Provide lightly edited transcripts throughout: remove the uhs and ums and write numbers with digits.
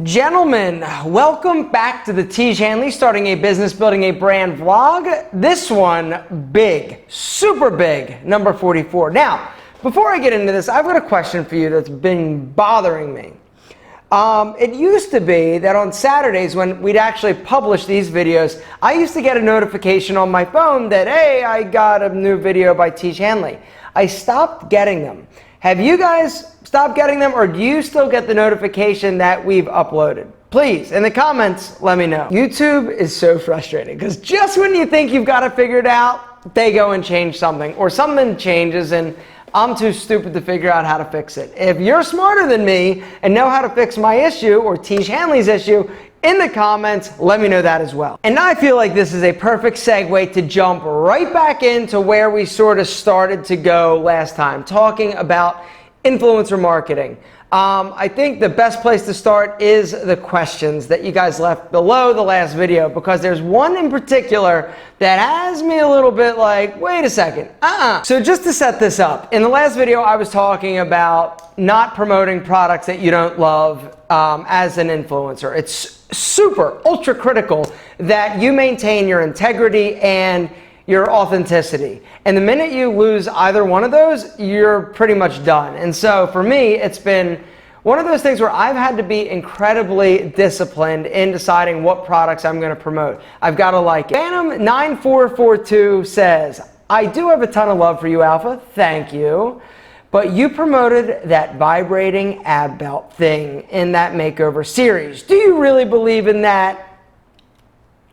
Gentlemen, welcome back to the Tiege Hanley Starting a Business, Building a Brand vlog. This one, big, super big, number 44. Now, before I get into this, I've got a question for you that's been bothering me. It used to be that on Saturdays when we'd actually publish these videos, I used to get a notification on my phone that, hey, I got a new video by Tiege Hanley. I stopped getting them. Have you guys stopped getting them, or do you still get the notification that we've uploaded? Please, in the comments, let me know. YouTube is so frustrating because just when you think you've got it figured out, they go and change something, or something changes and I'm too stupid to figure out how to fix it. If you're smarter than me and know how to fix my issue or Tiege Hanley's issue, in the comments, let me know that as well. And I feel like this is a perfect segue to jump right back into where we sort of started to go last time, talking about influencer marketing. I think the best place to start is the questions that you guys left below the last video, because there's one in particular that has me a little bit like, wait a second, So just to set this up, in the last video I was talking about not promoting products that you don't love as an influencer. It's super ultra critical that you maintain your integrity and your authenticity. And the minute you lose either one of those, you're pretty much done. And so for me, it's been one of those things where I've had to be incredibly disciplined in deciding what products I'm gonna promote. I've gotta like it. Phantom9442 says, I do have a ton of love for you, Alpha, thank you. But you promoted that vibrating ab belt thing in that makeover series. Do you really believe in that?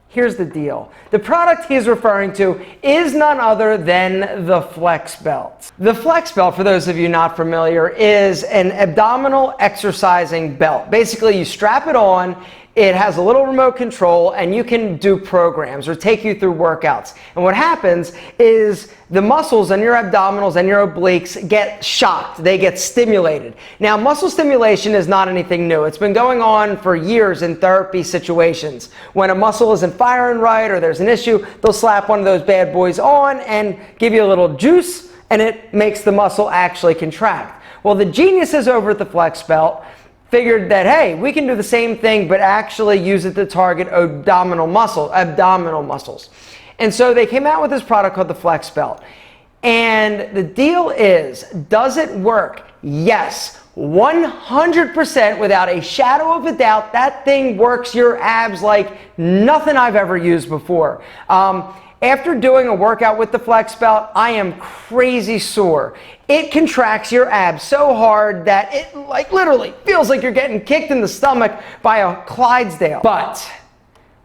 Here's the deal. The product he's referring to is none other than the Flex Belt. The Flex Belt, for those of you not familiar, is an abdominal exercising belt. Basically, you strap it on, it has a little remote control, and you can do programs or take you through workouts. And what happens is the muscles in your abdominals and your obliques get shocked. They get stimulated. Now, muscle stimulation is not anything new. It's been going on for years in therapy situations. When a muscle isn't firing right or there's an issue, they'll slap one of those bad boys on and give you a little juice, and it makes the muscle actually contract. Well, the geniuses over at the Flex Belt figured that, hey, we can do the same thing, but actually use it to target abdominal muscles. And so they came out with this product called the Flex Belt. And the deal is, does it work? Yes, 100% without a shadow of a doubt. That thing works your abs like nothing I've ever used before. After doing a workout with the Flex Belt, I am crazy sore. It contracts your abs so hard that it like literally feels like you're getting kicked in the stomach by a Clydesdale. But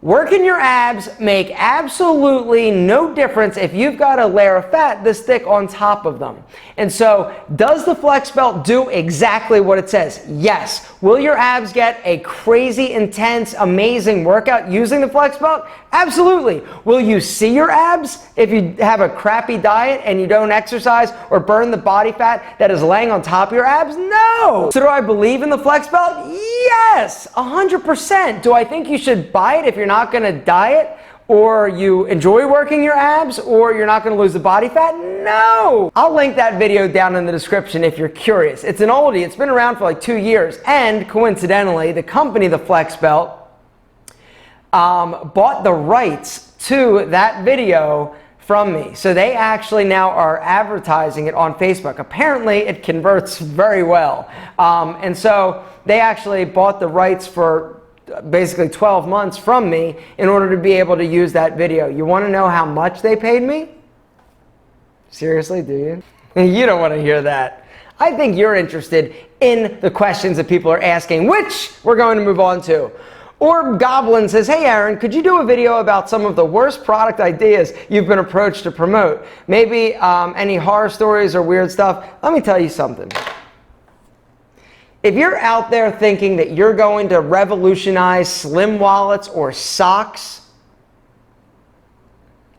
working your abs make absolutely no difference if you've got a layer of fat this thick on top of them. And so, does the Flex Belt do exactly what it says? Yes. Will your abs get a crazy, intense, amazing workout using the Flex Belt? Absolutely. Will you see your abs if you have a crappy diet and you don't exercise or burn the body fat that is laying on top of your abs? No. So do I believe in the Flex Belt? Yes, 100%. Do I think you should buy it if you're not going to diet, or you enjoy working your abs, or you're not going to lose the body fat? No. I'll link that video down in the description if you're curious. It's an oldie. It's been around for like 2 years. And coincidentally, the company, the Flex Belt, bought the rights to that video from me. So they actually now are advertising it on Facebook. Apparently it converts very well. And so they actually bought the rights for basically 12 months from me in order to be able to use that video. You want to know how much they paid me? Seriously, do you? You don't want to hear that. I think you're interested in the questions that people are asking, which we're going to move on to. Orb Goblin says, hey Aaron, could you do a video about some of the worst product ideas you've been approached to promote? Maybe any horror stories or weird stuff? Let me tell you something. If you're out there thinking that you're going to revolutionize slim wallets or socks,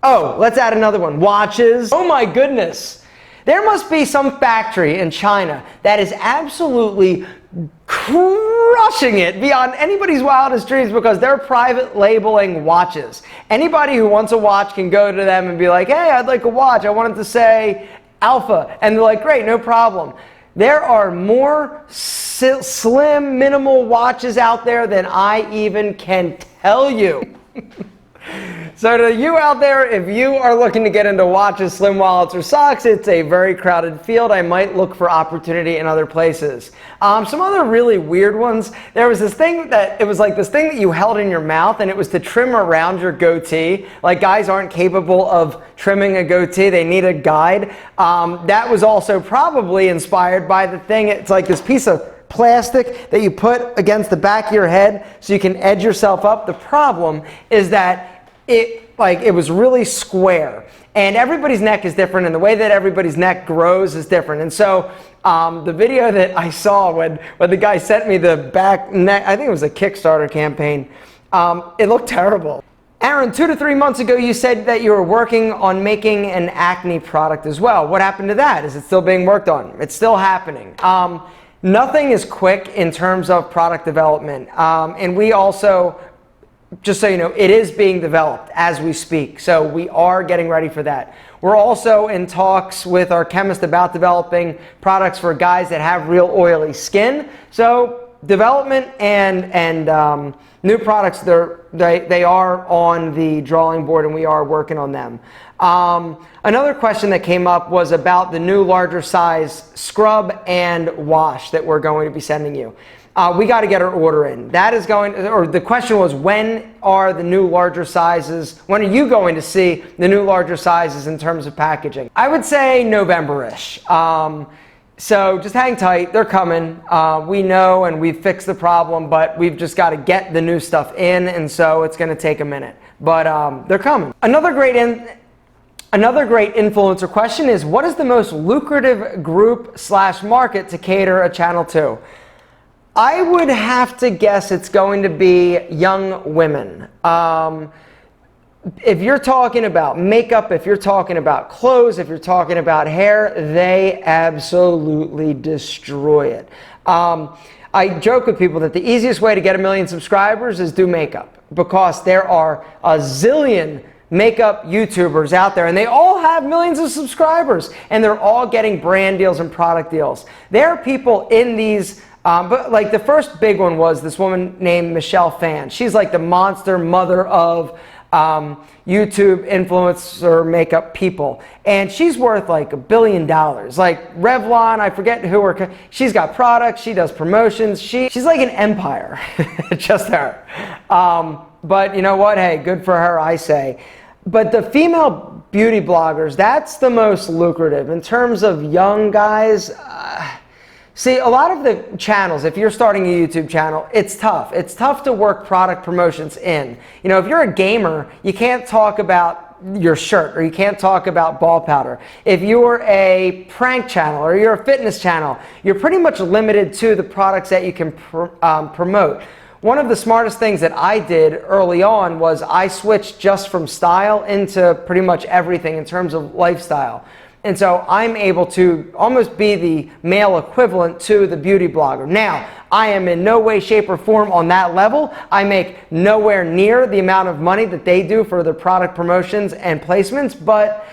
oh, let's add another one, watches. Oh my goodness. There must be some factory in China that is absolutely crushing it beyond anybody's wildest dreams because they're private labeling watches. Anybody who wants a watch can go to them and be like, hey, I'd like a watch. I want it to say Alpha. And they're like, great, no problem. There are more slim, minimal watches out there than I even can tell you. So to you out there, if you are looking to get into watches, slim wallets, or socks, it's a very crowded field. I might look for opportunity in other places. Some other really weird ones. There was this thing that, it was like this thing that you held in your mouth, and it was to trim around your goatee. Like, guys aren't capable of trimming a goatee. They need a guide. That was also probably inspired by the thing. It's like this piece of plastic that you put against the back of your head so you can edge yourself up. The problem is that it was really square, and everybody's neck is different, and the way that everybody's neck grows is different. And so the video that I saw when the guy sent me the back neck, I think it was a Kickstarter campaign, it looked terrible. Aaron, 2 to 3 months ago, you said that you were working on making an acne product as well. What happened to that? Is it still being worked on? It's still happening. Nothing is quick in terms of product development, and we also, just so you know, it is being developed as we speak. So we are getting ready for that. We're also in talks with our chemist about developing products for guys that have real oily skin. So development and new products, they are on the drawing board, and we are working on them. Another question that came up was about the new larger size scrub and wash that we're going to be sending you. We got to get our order in. That is going, or the question was, when are the new larger sizes, when are you going to see the new larger sizes in terms of packaging? I would say November-ish. So just hang tight, they're coming. We know, and we've fixed the problem, but we've just got to get the new stuff in, and so it's going to take a minute. But they're coming. Another great influencer question is, what is the most lucrative group/market to cater a channel to? I would have to guess it's going to be young women. If you're talking about makeup, if you're talking about clothes, if you're talking about hair, they absolutely destroy it. I joke with people that the easiest way to get 1 million subscribers is do makeup, because there are a zillion makeup YouTubers out there, and they all have millions of subscribers, and they're all getting brand deals and product deals. There are people in these, but like the first big one was this woman named Michelle Phan. She's like the monster mother of YouTube influencer makeup people, and she's worth like $1 billion. Like Revlon, I forget who her, she's got products, she does promotions, she's like an empire. Just her. But you know what, hey, good for her, I say. But the female beauty bloggers, that's the most lucrative in terms of young guys. See, a lot of the channels, if you're starting a YouTube channel, it's tough. It's tough to work product promotions in. You know, if you're a gamer, you can't talk about your shirt, or you can't talk about ball powder. If you're a prank channel or you're a fitness channel, you're pretty much limited to the products that you can promote. One of the smartest things that I did early on was I switched just from style into pretty much everything in terms of lifestyle. And so I'm able to almost be the male equivalent to the beauty blogger. Now, I am in no way, shape, or form on that level. I make nowhere near the amount of money that they do for their product promotions and placements. But,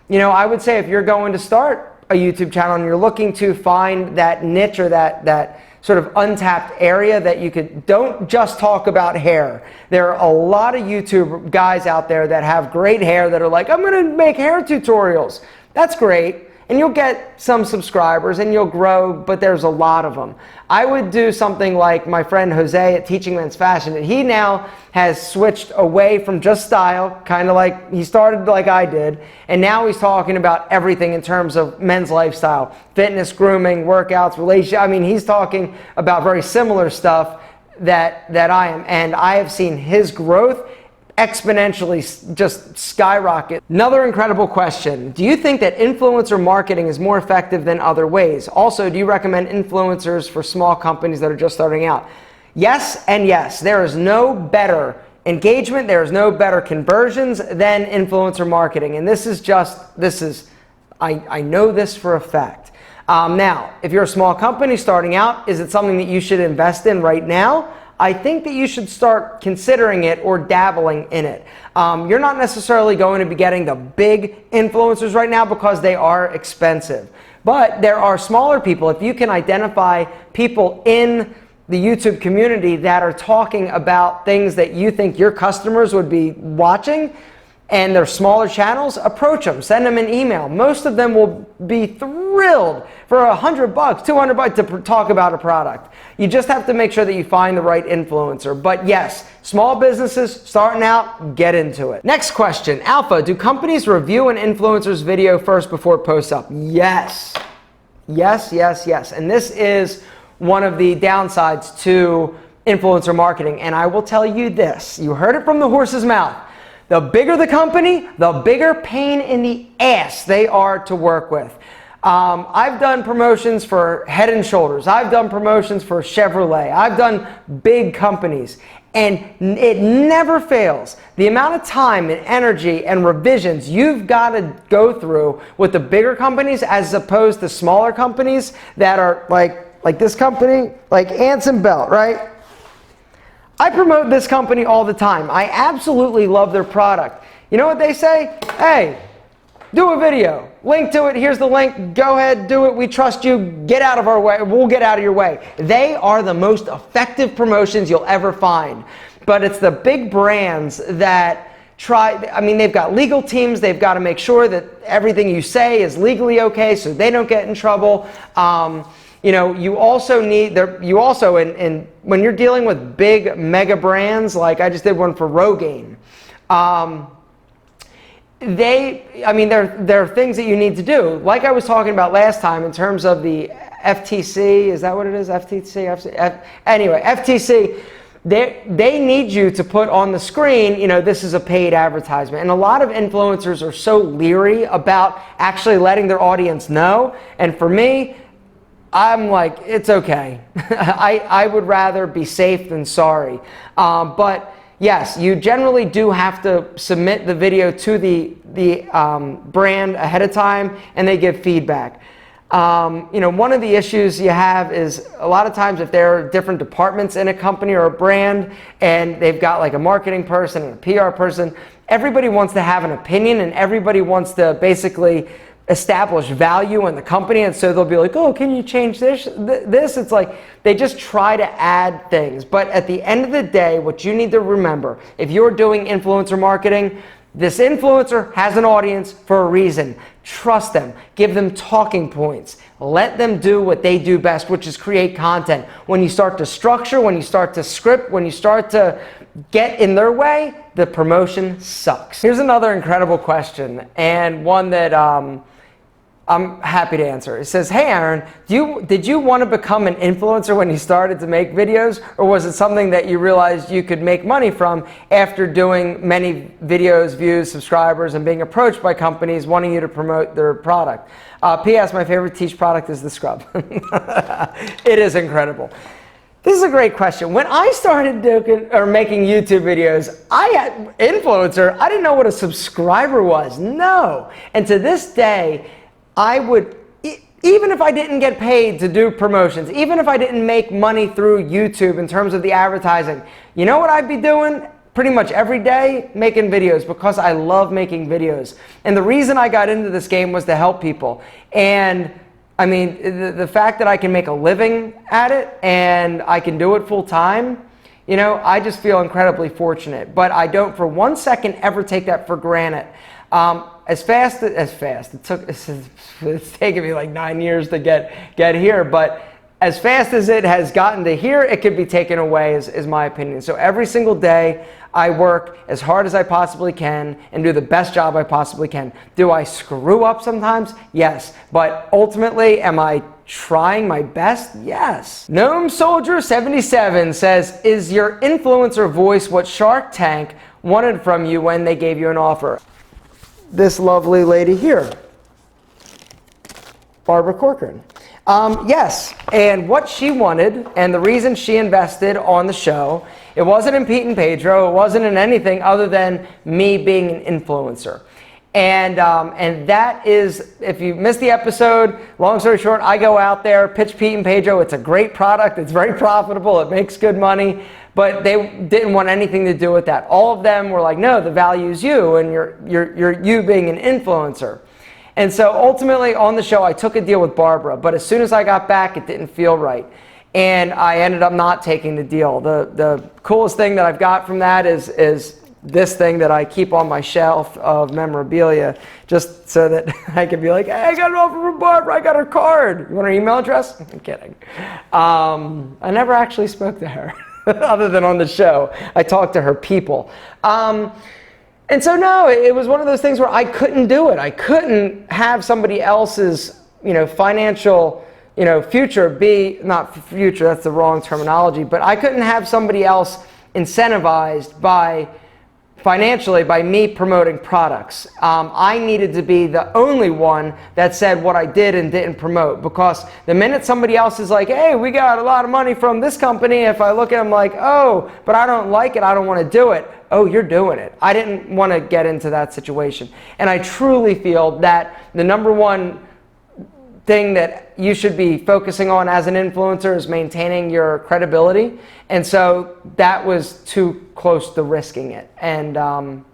you know, I would say if you're going to start a YouTube channel and you're looking to find that niche or that sort of untapped area that you could, don't just talk about hair. There are a lot of YouTube guys out there that have great hair that are like, I'm gonna make hair tutorials. That's great, and you'll get some subscribers and you'll grow, but there's a lot of them. I would do something like my friend Jose at Teaching Men's Fashion, and he now has switched away from just style, kind of like he started like I did, and now he's talking about everything in terms of men's lifestyle, fitness, grooming, workouts, relationship. I mean, he's talking about very similar stuff that I am, and I have seen his growth exponentially just skyrocket. Another incredible question. Do you think that influencer marketing is more effective than other ways? Also, do you recommend influencers for small companies that are just starting out? Yes and yes. There is no better engagement, there is no better conversions than influencer marketing. And I know this for a fact. Now, if you're a small company starting out, is it something that you should invest in right now? I think that you should start considering it or dabbling in it. You're not necessarily going to be getting the big influencers right now because they are expensive. But there are smaller people. If you can identify people in the YouTube community that are talking about things that you think your customers would be watching, and they're smaller channels, approach them, send them an email. Most of them will be thrilled for $100, $200 to talk about a product. You just have to make sure that you find the right influencer. But yes, small businesses starting out, get into it. Next question, Alpha, do companies review an influencer's video first before it posts up? Yes. Yes, yes, yes. And this is one of the downsides to influencer marketing. And I will tell you this, you heard it from the horse's mouth. The bigger the company, the bigger pain in the ass they are to work with. I've done promotions for Head and Shoulders. I've done promotions for Chevrolet. I've done big companies. And it never fails. The amount of time and energy and revisions you've got to go through with the bigger companies as opposed to smaller companies that are like this company, like Anson Belt, right? I promote this company all the time. I absolutely love their product. You know what they say? Hey, do a video. Link to it. Here's the link. Go ahead, do it. We trust you. Get out of our way. We'll get out of your way. They are the most effective promotions you'll ever find. But it's the big brands that they've got legal teams. They've got to make sure that everything you say is legally okay so they don't get in trouble. You also need, when you're dealing with big mega brands, like I just did one for Rogaine, there are things that you need to do. Like I was talking about last time in terms of the FTC, is that what it is? Anyway, FTC, they need you to put on the screen, this is a paid advertisement. And a lot of influencers are so leery about actually letting their audience know. And for me, I'm like, it's okay. I would rather be safe than sorry. But yes, you generally do have to submit the video to the brand ahead of time, and they give feedback. One of the issues you have is a lot of times if there are different departments in a company or a brand, and they've got like a marketing person and a PR person, everybody wants to have an opinion, and everybody wants to basically establish value in the company, and so they'll be like, oh, can you change this? It's like they just try to add things. But at the end of the day, what you need to remember, if you're doing influencer marketing, this influencer has an audience for a reason. Trust them. Give them talking points. Let them do what they do best, which is create content. When you start to structure, when you start to script, when you start to get in their way, the promotion sucks. Here's another incredible question, and one that I'm happy to answer. It says, hey Aaron, did you want to become an influencer when you started to make videos, or was it something that you realized you could make money from after doing many videos, views, subscribers, and being approached by companies wanting you to promote their product? P.S. My favorite Tiege product is the scrub. It is incredible. This is a great question. When I started making YouTube videos, I didn't know what a subscriber was. No. And to this day, I would, even if I didn't get paid to do promotions, even if I didn't make money through YouTube in terms of the advertising, you know what I'd be doing? Pretty much every day, making videos, because I love making videos. And the reason I got into this game was to help people. And I mean, the fact that I can make a living at it and I can do it full time, I just feel incredibly fortunate. But I don't for 1 second ever take that for granted. It's taken me like 9 years to get here, but as fast as it has gotten to here, it could be taken away, is my opinion. So every single day, I work as hard as I possibly can and do the best job I possibly can. Do I screw up sometimes? Yes. But ultimately, am I trying my best? Yes. Gnome Soldier 77 says, is your influencer voice what Shark Tank wanted from you when they gave you an offer? This lovely lady here, Barbara Corcoran. Yes, and what she wanted, and the reason she invested on the show, it wasn't in Pete and Pedro, it wasn't in anything other than me being an influencer. And that is, if you missed the episode, long story short, I go out there, pitch Pete and Pedro. It's a great product, it's very profitable, it makes good money, but they didn't want anything to do with that. All of them were like, no, the value is you, and you're you being an influencer. And so ultimately on the show, I took a deal with Barbara, but as soon as I got back, it didn't feel right. And I ended up not taking the deal. The coolest thing that I've got from that is this thing that I keep on my shelf of memorabilia, just so that I can be like, hey, I got an offer from Barbara, I got her card. You want her email address? I'm kidding. I never actually spoke to her, other than on the show. I talked to her people. And so no, it was one of those things where I couldn't do it. I couldn't have somebody else's, financial, future be, not future, that's the wrong terminology, but I couldn't have somebody else incentivized financially by me promoting products. I needed to be the only one that said what I did and didn't promote, because the minute somebody else is like, hey, we got a lot of money from this company, if I look at them like, oh, but I don't like it, I don't want to do it. Oh, you're doing it. I didn't want to get into that situation. And I truly feel that the number one thing that you should be focusing on as an influencer is maintaining your credibility. And so that was too close to risking it. And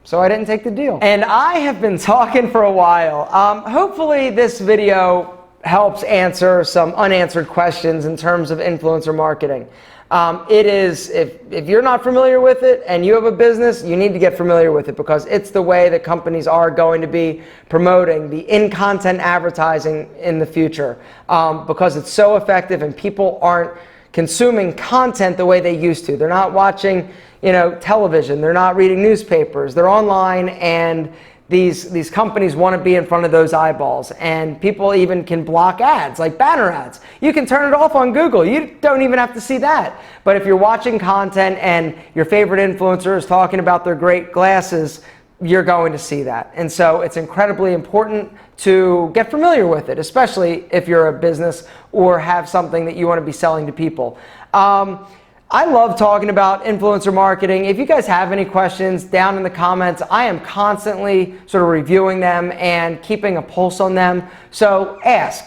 so I didn't take the deal. And I have been talking for a while. Hopefully this video helps answer some unanswered questions in terms of influencer marketing. It is, if you're not familiar with it and you have a business, you need to get familiar with it, because it's the way that companies are going to be promoting the in-content advertising in the future, because it's so effective and people aren't consuming content the way they used to. They're not watching, television. They're not reading newspapers. They're online, and these companies want to be in front of those eyeballs, and people even can block ads, like banner ads. You can turn it off on Google. You don't even have to see that. But if you're watching content and your favorite influencer is talking about their great glasses, you're going to see that. And so it's incredibly important to get familiar with it, especially if you're a business or have something that you want to be selling to people. I love talking about influencer marketing. If you guys have any questions down in the comments, I am constantly sort of reviewing them and keeping a pulse on them. So ask.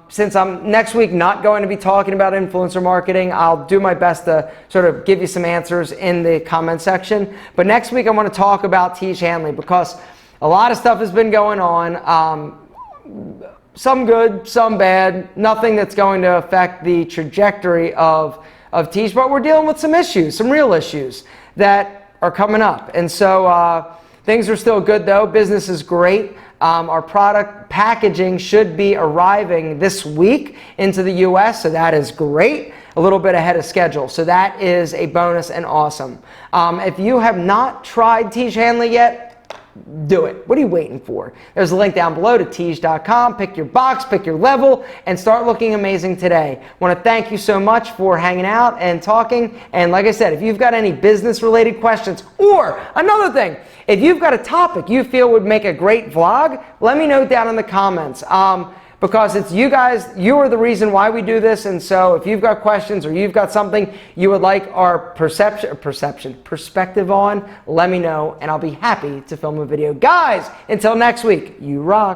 Since I'm next week not going to be talking about influencer marketing, I'll do my best to sort of give you some answers in the comment section. But next week I want to talk about Tiege Hanley, because a lot of stuff has been going on. Some good, some bad, nothing that's going to affect the trajectory of Tiege, but we're dealing with some issues, some real issues that are coming up. And so things are still good though. Business is great. Our product packaging should be arriving this week into the US, so that is great. A little bit ahead of schedule. So that is a bonus and awesome. If you have not tried Tiege Hanley yet, do it. What are you waiting for? There's a link down below to Tiege.com. Pick your box, pick your level, and start looking amazing today. I want to thank you so much for hanging out and talking. And like I said, if you've got any business-related questions, or another thing, if you've got a topic you feel would make a great vlog, let me know down in the comments. Because it's you guys, you are the reason why we do this. And so if you've got questions or you've got something you would like our perspective on, let me know and I'll be happy to film a video. Guys, until next week, you rock.